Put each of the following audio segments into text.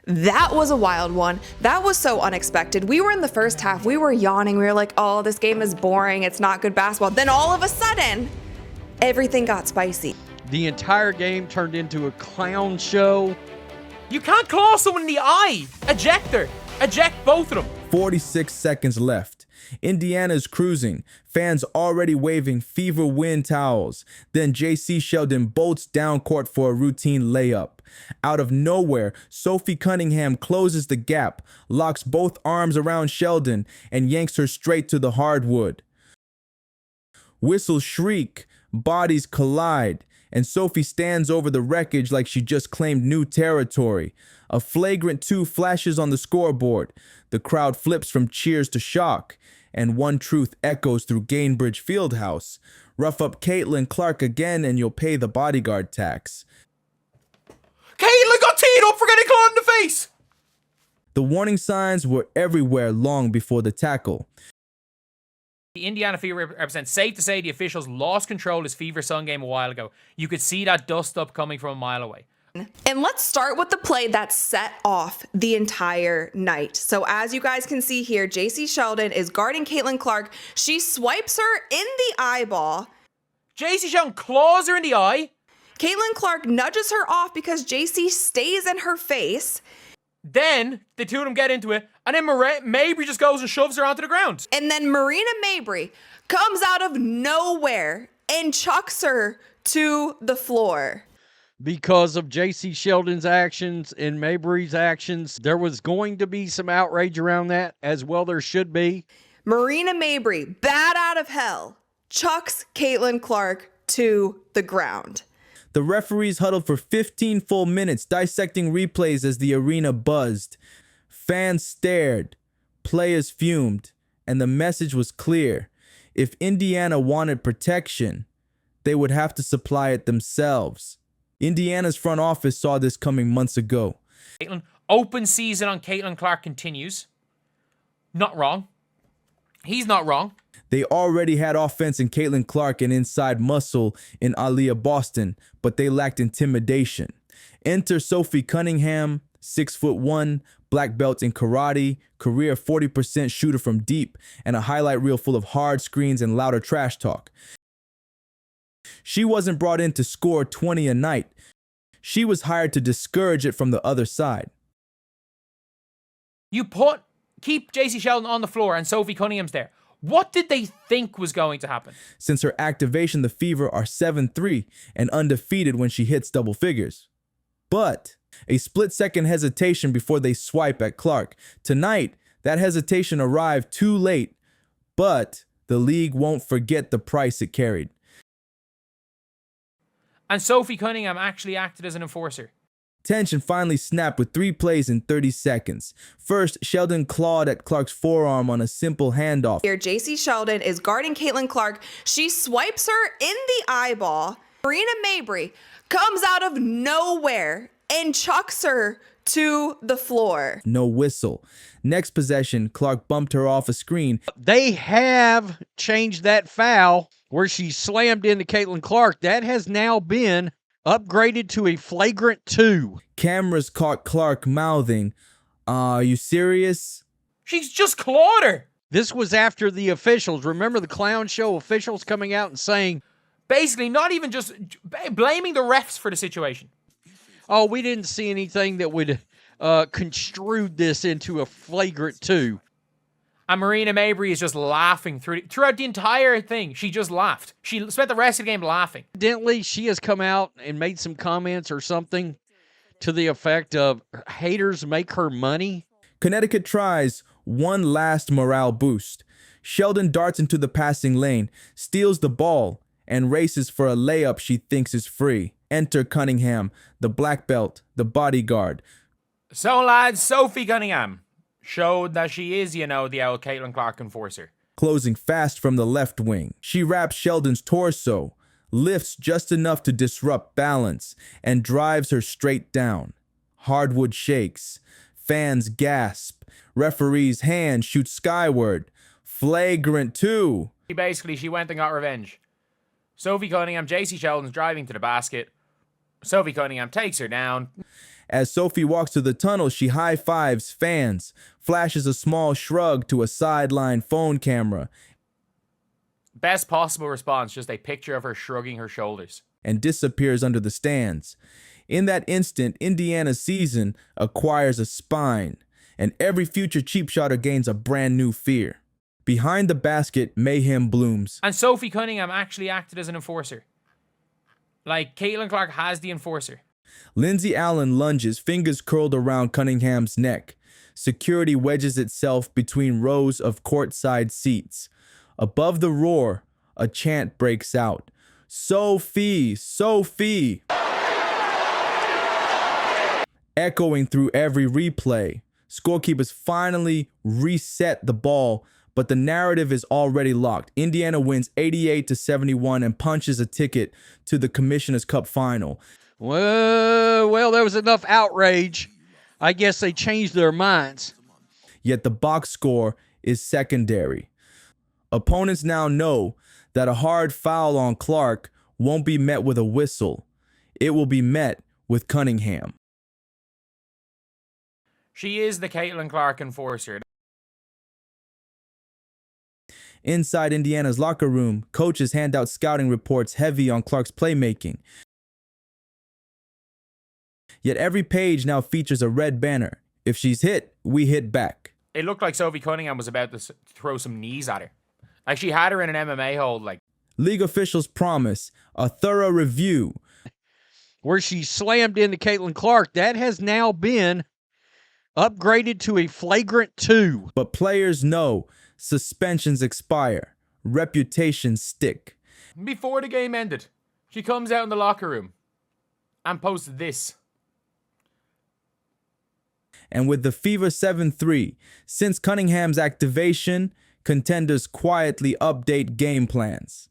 That was a wild one. That was so unexpected. We were in the first half, we were yawning. We were like, oh, this game is boring. It's not good basketball. Then all of a sudden, everything got spicy. The entire game turned into a clown show. You can't claw someone in the eye. Eject her. Eject both of them. 46 seconds left. Indiana's cruising. Fans already waving fever wind towels. Then Jacy Sheldon bolts down court for a routine layup. Out of nowhere, Sophie Cunningham closes the gap, locks both arms around Sheldon, and yanks her straight to the hardwood. Whistles shriek, bodies collide, and Sophie stands over the wreckage like she just claimed new territory. A flagrant 2 flashes on the scoreboard. The crowd flips from cheers to shock, and one truth echoes through Gainbridge Fieldhouse. Rough up Caitlin Clark again and you'll pay the bodyguard tax. Caitlin got teed up for getting clawed in the face. The warning signs were everywhere long before the tackle. The Indiana Fever represents. Safe to say the officials lost control of this Fever Sun game a while ago. You could see that dust up coming from a mile away. And let's start with the play that set off the entire night. So as you guys can see here, Jacy Sheldon is guarding Caitlin Clark. She swipes her in the eyeball. Jacy Sheldon claws her in the eye. Caitlin Clark nudges her off because Jacy stays in her face. Then the two of them get into it, and then Mabry just goes and shoves her onto the ground. And then Marina Mabry comes out of nowhere and chucks her to the floor. Because of Jacy Sheldon's actions and Mabry's actions, there was going to be some outrage around that, as well there should be. Marina Mabry, bat out of hell, chucks Caitlin Clark to the ground. The referees huddled for 15 full minutes, dissecting replays as the arena buzzed. Fans stared, players fumed, and the message was clear. If Indiana wanted protection, they would have to supply it themselves. Indiana's front office saw this coming months ago. Caitlin, open season on Caitlin Clark continues. Not wrong. He's not wrong. They already had offense in Caitlin Clark and inside muscle in Aaliyah Boston, but they lacked intimidation. Enter Sophie Cunningham, 6'1", black belt in karate, career 40% shooter from deep, and a highlight reel full of hard screens and louder trash talk. She wasn't brought in to score 20 a night. She was hired to discourage it from the other side. Keep Jacy Sheldon on the floor and Sophie Cunningham's there. What did they think was going to happen? Since her activation, the Fever are 7-3 and undefeated when she hits double figures. But a split-second hesitation before they swipe at Clark. Tonight, that hesitation arrived too late, but the league won't forget the price it carried. And Sophie Cunningham actually acted as an enforcer. Tension finally snapped with 3 plays in 30 seconds. First, Sheldon clawed at Clark's forearm on a simple handoff. Here, Jacy Sheldon is guarding Caitlin Clark. She swipes her in the eyeball. Marina Mabry comes out of nowhere and chucks her to the floor. No whistle. Next possession, Clark bumped her off a screen. They have changed that foul where she slammed into Caitlin Clark. That has now been upgraded to a flagrant 2. Cameras caught Clark mouthing, "Are you serious?" She's just clawed her. This was after the officials. Remember the clown show officials coming out and saying, Basically, not even just blaming the refs for the situation. oh, we didn't see anything that would construe this into a flagrant 2. And Marina Mabry is just laughing throughout the entire thing. She just laughed. She spent the rest of the game laughing. Evidently, she has come out and made some comments or something to the effect of haters make her money. Connecticut tries one last morale boost. Sheldon darts into the passing lane, steals the ball, and races for a layup she thinks is free. Enter Cunningham, the black belt, the bodyguard. So, lads, Sophie Cunningham showed that she is, the old Caitlin Clark enforcer. Closing fast from the left wing. She wraps Sheldon's torso, lifts just enough to disrupt balance, and drives her straight down. Hardwood shakes. Fans gasp. Referee's hand shoots skyward. Flagrant 2. She went and got revenge. Sophie Cunningham, Jacy Sheldon's driving to the basket. Sophie Cunningham takes her down. As Sophie walks to the tunnel, she high-fives fans, flashes a small shrug to a sideline phone camera, Best possible response, just a picture of her shrugging her shoulders. and disappears under the stands. In that instant, Indiana's season acquires a spine, and every future cheap shotter gains a brand new fear. Behind the basket, mayhem blooms. And Sophie Cunningham actually acted as an enforcer. Like, Caitlin Clark has the enforcer. Lindsay Allen lunges, fingers curled around Cunningham's neck. Security wedges itself between rows of courtside seats. Above the roar, a chant breaks out. Sophie! Sophie! Echoing through every replay. Scorekeepers finally reset the ball, but the narrative is already locked. Indiana wins 88-71 and punches a ticket to the Commissioner's Cup final. Well, there was enough outrage. I guess they changed their minds. Yet the box score is secondary. Opponents now know that a hard foul on Clark won't be met with a whistle. It will be met with Cunningham. She is the Caitlin Clark enforcer. Inside Indiana's locker room, coaches hand out scouting reports heavy on Clark's playmaking. Yet every page now features a red banner. If she's hit, we hit back. It looked like Sophie Cunningham was about to throw some knees at her. Like, she had her in an MMA hold, like. League officials promise a thorough review. Where she slammed into Caitlin Clark, that has now been upgraded to a flagrant 2. But players know suspensions expire. Reputations stick. Before the game ended, she comes out in the locker room and posts this. And with the Fever 7-3, since Cunningham's activation, contenders quietly update game plans.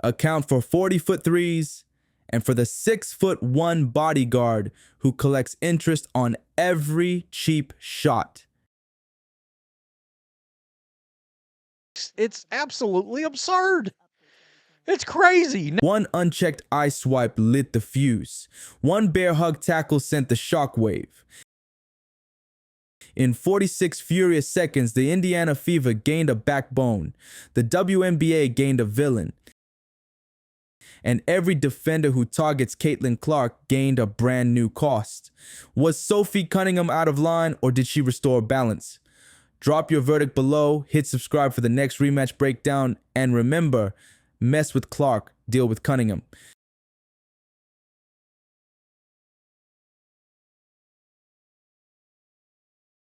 Account for 40-foot threes and for the 6'1" bodyguard who collects interest on every cheap shot. It's absolutely absurd. It's crazy. One unchecked eye swipe lit the fuse. One bear hug tackle sent the shockwave. In 46 furious seconds, the Indiana Fever gained a backbone. The WNBA gained a villain. And every defender who targets Caitlin Clark gained a brand new cost. Was Sophie Cunningham out of line, or did she restore balance? Drop your verdict below, hit subscribe for the next rematch breakdown, and remember, mess with Clark, deal with Cunningham.